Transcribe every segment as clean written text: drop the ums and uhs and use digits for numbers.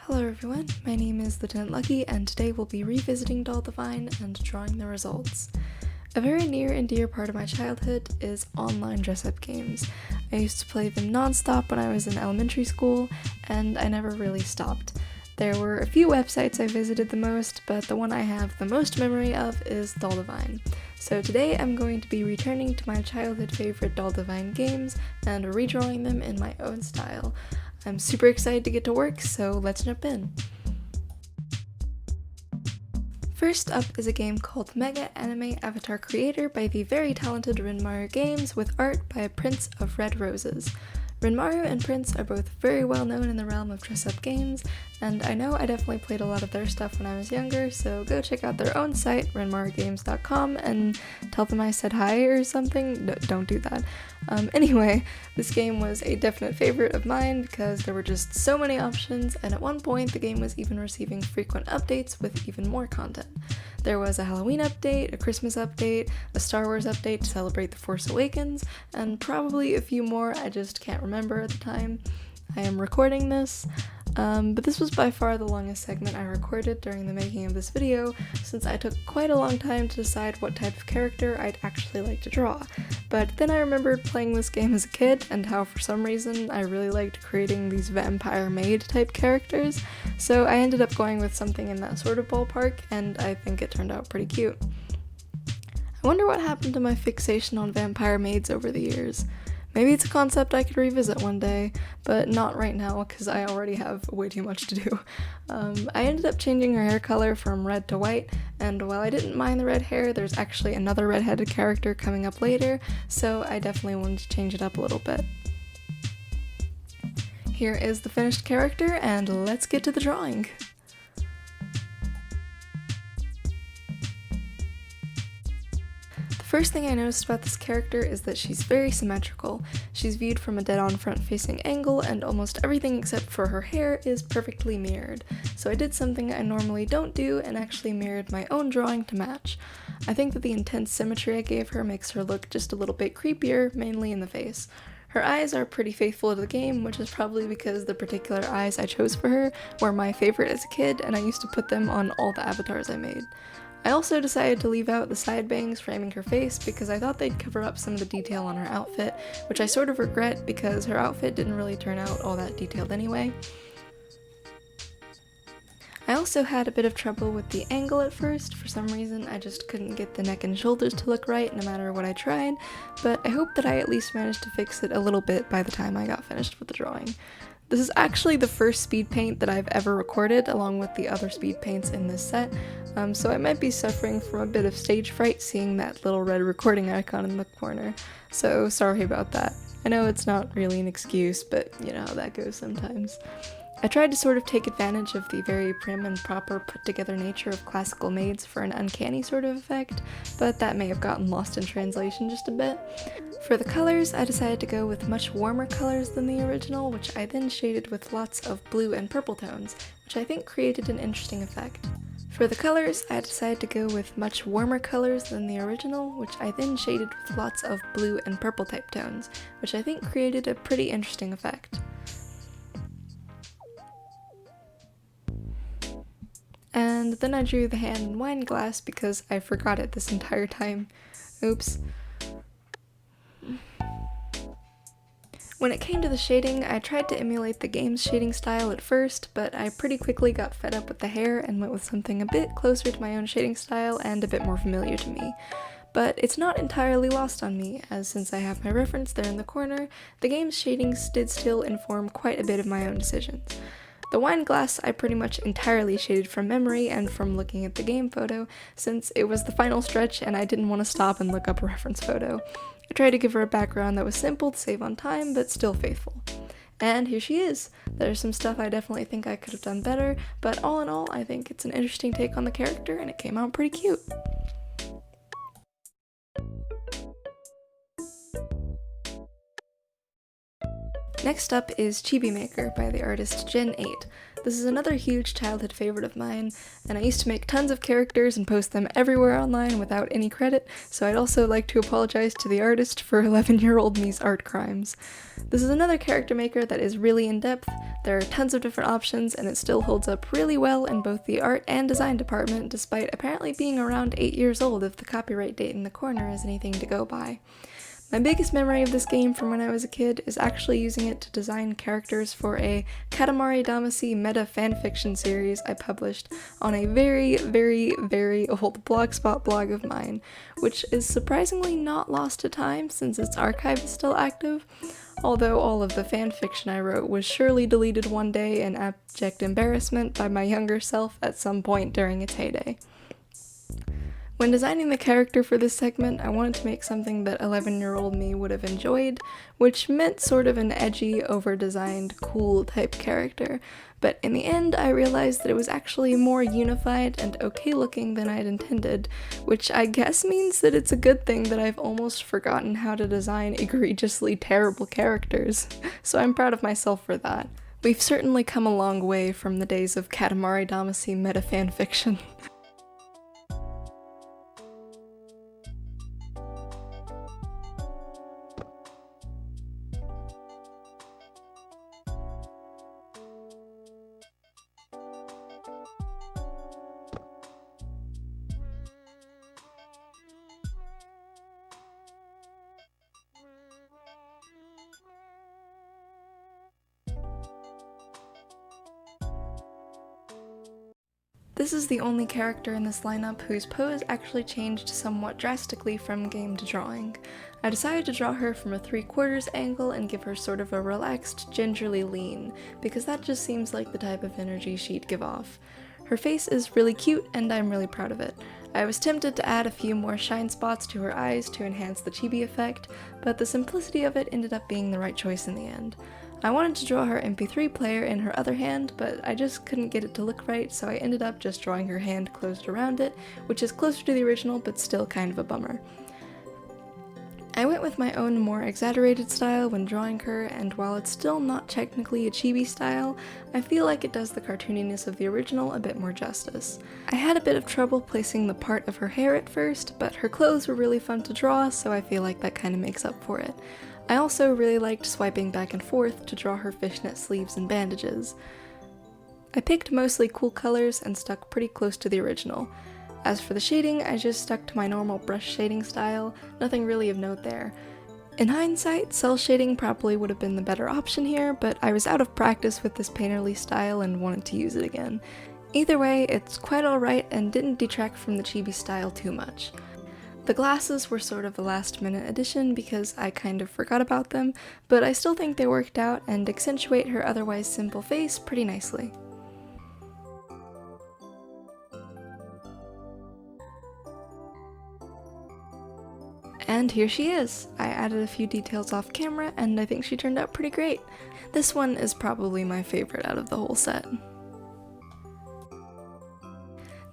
Hello everyone, my name is Lieutenant Lucky and today we'll be revisiting Doll Divine and drawing the results. A very near and dear part of my childhood is online dress-up games. I used to play them non-stop when I was in elementary school, and I never really stopped. There were a few websites I visited the most, but the one I have the most memory of is Doll Divine. So today I'm going to be returning to my childhood favorite Doll Divine games and redrawing them in my own style. I'm super excited to get to work, so let's jump in. First up is a game called Mega Anime Avatar Creator by the very talented Rinmaru Games with art by Prince of Red Roses. Rinmaru and Prince are both very well known in the realm of dress-up games, and I know I definitely played a lot of their stuff when I was younger, so go check out their own site, rinmarugames.com, and tell them I said hi or something. No, don't do that. Anyway, this game was a definite favorite of mine because there were just so many options, and at one point the game was even receiving frequent updates with even more content. There was a Halloween update, a Christmas update, a Star Wars update to celebrate The Force Awakens, and probably a few more I just can't remember at the time I am recording this. But this was by far the longest segment I recorded during the making of this video, since I took quite a long time to decide what type of character I'd actually like to draw. But then I remembered playing this game as a kid, and how for some reason I really liked creating these vampire maid type characters, so I ended up going with something in that sort of ballpark, and I think it turned out pretty cute. I wonder what happened to my fixation on vampire maids over the years. Maybe it's a concept I could revisit one day, but not right now because I already have way too much to do. I ended up changing her hair color from red to white, and while I didn't mind the red hair, there's actually another red-headed character coming up later, so I definitely wanted to change it up a little bit. Here is the finished character, and let's get to the drawing. The first thing I noticed about this character is that she's very symmetrical. She's viewed from a dead-on front-facing angle, and almost everything except for her hair is perfectly mirrored. So I did something I normally don't do and actually mirrored my own drawing to match. I think that the intense symmetry I gave her makes her look just a little bit creepier, mainly in the face. Her eyes are pretty faithful to the game, which is probably because the particular eyes I chose for her were my favorite as a kid, and I used to put them on all the avatars I made. I also decided to leave out the side bangs framing her face because I thought they'd cover up some of the detail on her outfit, which I sort of regret because her outfit didn't really turn out all that detailed anyway. I also had a bit of trouble with the angle at first. For some reason I just couldn't get the neck and shoulders to look right no matter what I tried, but I hope that I at least managed to fix it a little bit by the time I got finished with the drawing. This is actually the first speed paint that I've ever recorded, along with the other speed paints in this set, so I might be suffering from a bit of stage fright seeing that little red recording icon in the corner, so sorry about that. I know it's not really an excuse, but you know how that goes sometimes. I tried to sort of take advantage of the very prim and proper put-together nature of classical maids for an uncanny sort of effect, but that may have gotten lost in translation just a bit. For the colors, I decided to go with much warmer colors than the original, which I then shaded with lots of blue and purple tones, which I think created an interesting effect. For the colors, I decided to go with much warmer colors than the original, which I then shaded with lots of blue and purple type tones, which I think created a pretty interesting effect. And then I drew the hand and wine glass because I forgot it this entire time. Oops. When it came to the shading, I tried to emulate the game's shading style at first, but I pretty quickly got fed up with the hair and went with something a bit closer to my own shading style and a bit more familiar to me. But it's not entirely lost on me, as since I have my reference there in the corner, the game's shadings did still inform quite a bit of my own decisions. The wine glass I pretty much entirely shaded from memory and from looking at the game photo, since it was the final stretch and I didn't want to stop and look up a reference photo. I tried to give her a background that was simple to save on time, but still faithful. And here she is! There's some stuff I definitely think I could have done better, but all in all, I think it's an interesting take on the character and it came out pretty cute. Next up is Chibi Maker by the artist Gen 8. This is another huge childhood favorite of mine, and I used to make tons of characters and post them everywhere online without any credit, so I'd also like to apologize to the artist for 11-year-old me's art crimes. This is another character maker that is really in-depth. There are tons of different options, and it still holds up really well in both the art and design department, despite apparently being around 8 years old if the copyright date in the corner is anything to go by. My biggest memory of this game from when I was a kid is actually using it to design characters for a Katamari Damacy meta fanfiction series I published on a very, very, very old Blogspot blog of mine, which is surprisingly not lost to time since its archive is still active, although all of the fanfiction I wrote was surely deleted one day in abject embarrassment by my younger self at some point during its heyday. When designing the character for this segment, I wanted to make something that 11-year-old me would have enjoyed, which meant sort of an edgy, over-designed, cool type character, but in the end I realized that it was actually more unified and okay looking than I'd intended, which I guess means that it's a good thing that I've almost forgotten how to design egregiously terrible characters, so I'm proud of myself for that. We've certainly come a long way from the days of Katamari Damacy meta fanfiction. This is the only character in this lineup whose pose actually changed somewhat drastically from game to drawing. I decided to draw her from a 3/4 angle and give her sort of a relaxed, gingerly lean, because that just seems like the type of energy she'd give off. Her face is really cute and I'm really proud of it. I was tempted to add a few more shine spots to her eyes to enhance the chibi effect, but the simplicity of it ended up being the right choice in the end. I wanted to draw her MP3 player in her other hand, but I just couldn't get it to look right, so I ended up just drawing her hand closed around it, which is closer to the original but still kind of a bummer. I went with my own more exaggerated style when drawing her, and while it's still not technically a chibi style, I feel like it does the cartooniness of the original a bit more justice. I had a bit of trouble placing the part of her hair at first, but her clothes were really fun to draw, so I feel like that kind of makes up for it. I also really liked swiping back and forth to draw her fishnet sleeves and bandages. I picked mostly cool colors and stuck pretty close to the original. As for the shading, I just stuck to my normal brush shading style, nothing really of note there. In hindsight, cell shading probably would have been the better option here, but I was out of practice with this painterly style and wanted to use it again. Either way, it's quite alright and didn't detract from the chibi style too much. The glasses were sort of a last-minute addition because I kind of forgot about them, but I still think they worked out and accentuate her otherwise simple face pretty nicely. And here she is! I added a few details off camera and I think she turned out pretty great. This one is probably my favorite out of the whole set.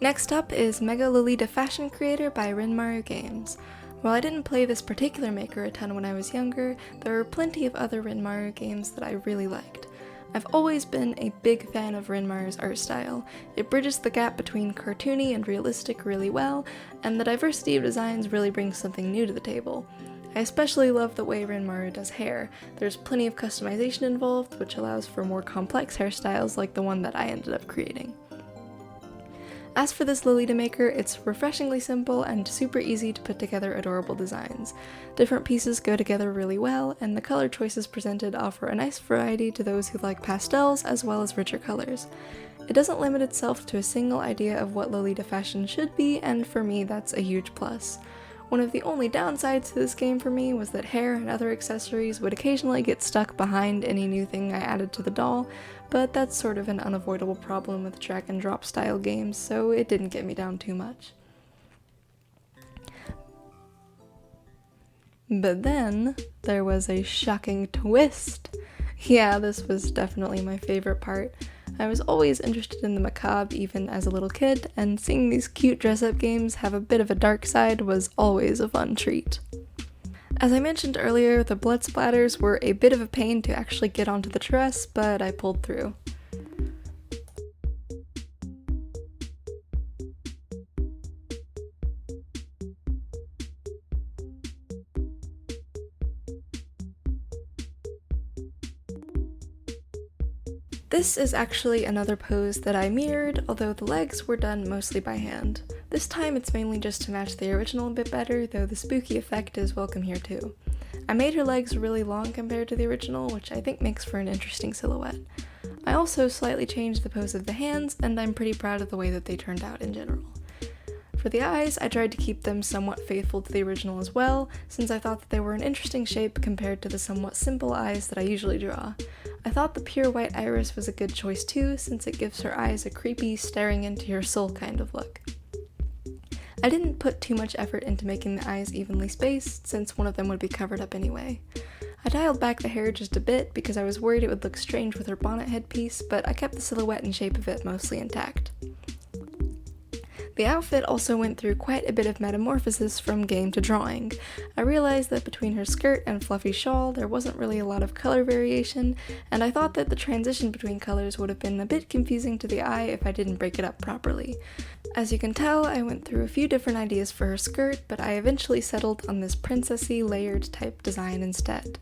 Next up is Mega Lolita Fashion Creator by Renmaru Games. While I didn't play this particular maker a ton when I was younger, there are plenty of other Renmaru games that I really liked. I've always been a big fan of Renmaru's art style. It bridges the gap between cartoony and realistic really well, and the diversity of designs really brings something new to the table. I especially love the way Renmaru does hair. There's plenty of customization involved, which allows for more complex hairstyles like the one that I ended up creating. As for this Lolita maker, it's refreshingly simple and super easy to put together adorable designs. Different pieces go together really well, and the color choices presented offer a nice variety to those who like pastels as well as richer colors. It doesn't limit itself to a single idea of what Lolita fashion should be, and for me that's a huge plus. One of the only downsides to this game for me was that hair and other accessories would occasionally get stuck behind any new thing I added to the doll, but that's sort of an unavoidable problem with drag and drop style games, so it didn't get me down too much. But then, there was a shocking twist. Yeah, this was definitely my favorite part. I was always interested in the macabre even as a little kid, and seeing these cute dress-up games have a bit of a dark side was always a fun treat. As I mentioned earlier, the blood splatters were a bit of a pain to actually get onto the dress, but I pulled through. This is actually another pose that I mirrored, although the legs were done mostly by hand. This time it's mainly just to match the original a bit better, though the spooky effect is welcome here too. I made her legs really long compared to the original, which I think makes for an interesting silhouette. I also slightly changed the pose of the hands, and I'm pretty proud of the way that they turned out in general. For the eyes, I tried to keep them somewhat faithful to the original as well, since I thought that they were an interesting shape compared to the somewhat simple eyes that I usually draw. I thought the pure white iris was a good choice too, since it gives her eyes a creepy, staring into your soul kind of look. I didn't put too much effort into making the eyes evenly spaced, since one of them would be covered up anyway. I dialed back the hair just a bit because I was worried it would look strange with her bonnet headpiece, but I kept the silhouette and shape of it mostly intact. The outfit also went through quite a bit of metamorphosis from game to drawing. I realized that between her skirt and fluffy shawl there wasn't really a lot of color variation, and I thought that the transition between colors would have been a bit confusing to the eye if I didn't break it up properly. As you can tell, I went through a few different ideas for her skirt, but I eventually settled on this princessy layered type design instead.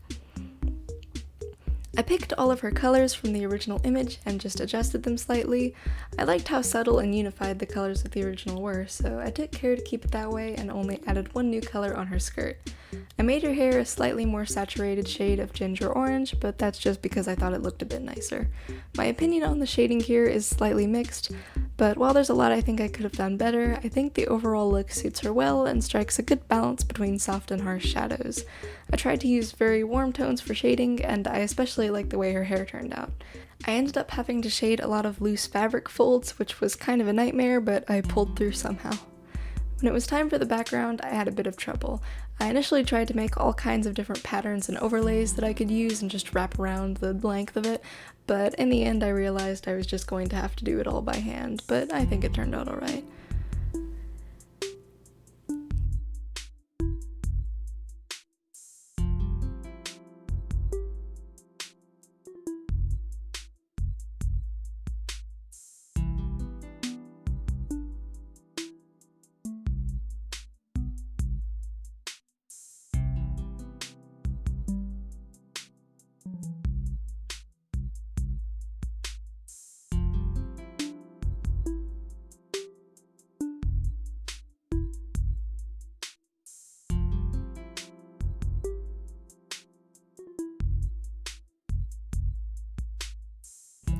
I picked all of her colors from the original image and just adjusted them slightly. I liked how subtle and unified the colors of the original were, so I took care to keep it that way and only added one new color on her skirt. I made her hair a slightly more saturated shade of ginger orange, but that's just because I thought it looked a bit nicer. My opinion on the shading here is slightly mixed, but while there's a lot I think I could have done better, I think the overall look suits her well and strikes a good balance between soft and harsh shadows. I tried to use very warm tones for shading, and I especially like the way her hair turned out. I ended up having to shade a lot of loose fabric folds, which was kind of a nightmare, but I pulled through somehow. When it was time for the background, I had a bit of trouble. I initially tried to make all kinds of different patterns and overlays that I could use and just wrap around the length of it, but in the end I realized I was just going to have to do it all by hand, but I think it turned out alright.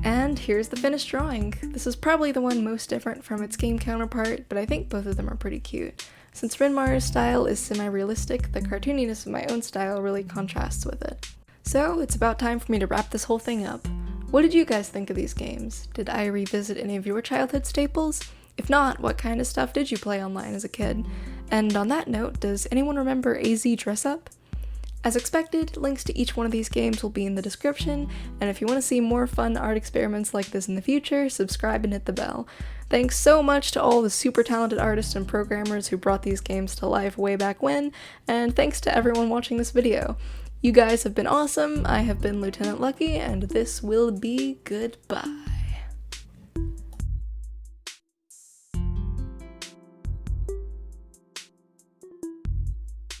And here's the finished drawing. This is probably the one most different from its game counterpart, but I think both of them are pretty cute. Since Rinmar's style is semi-realistic, the cartooniness of my own style really contrasts with it. So it's about time for me to wrap this whole thing up. What did you guys think of these games? Did I revisit any of your childhood staples? If not, what kind of stuff did you play online as a kid? And on that note, does anyone remember AZ Dress Up? As expected, links to each one of these games will be in the description, and if you want to see more fun art experiments like this in the future, subscribe and hit the bell. Thanks so much to all the super talented artists and programmers who brought these games to life way back when, and thanks to everyone watching this video. You guys have been awesome, I have been Lieutenant Lucky, and this will be goodbye.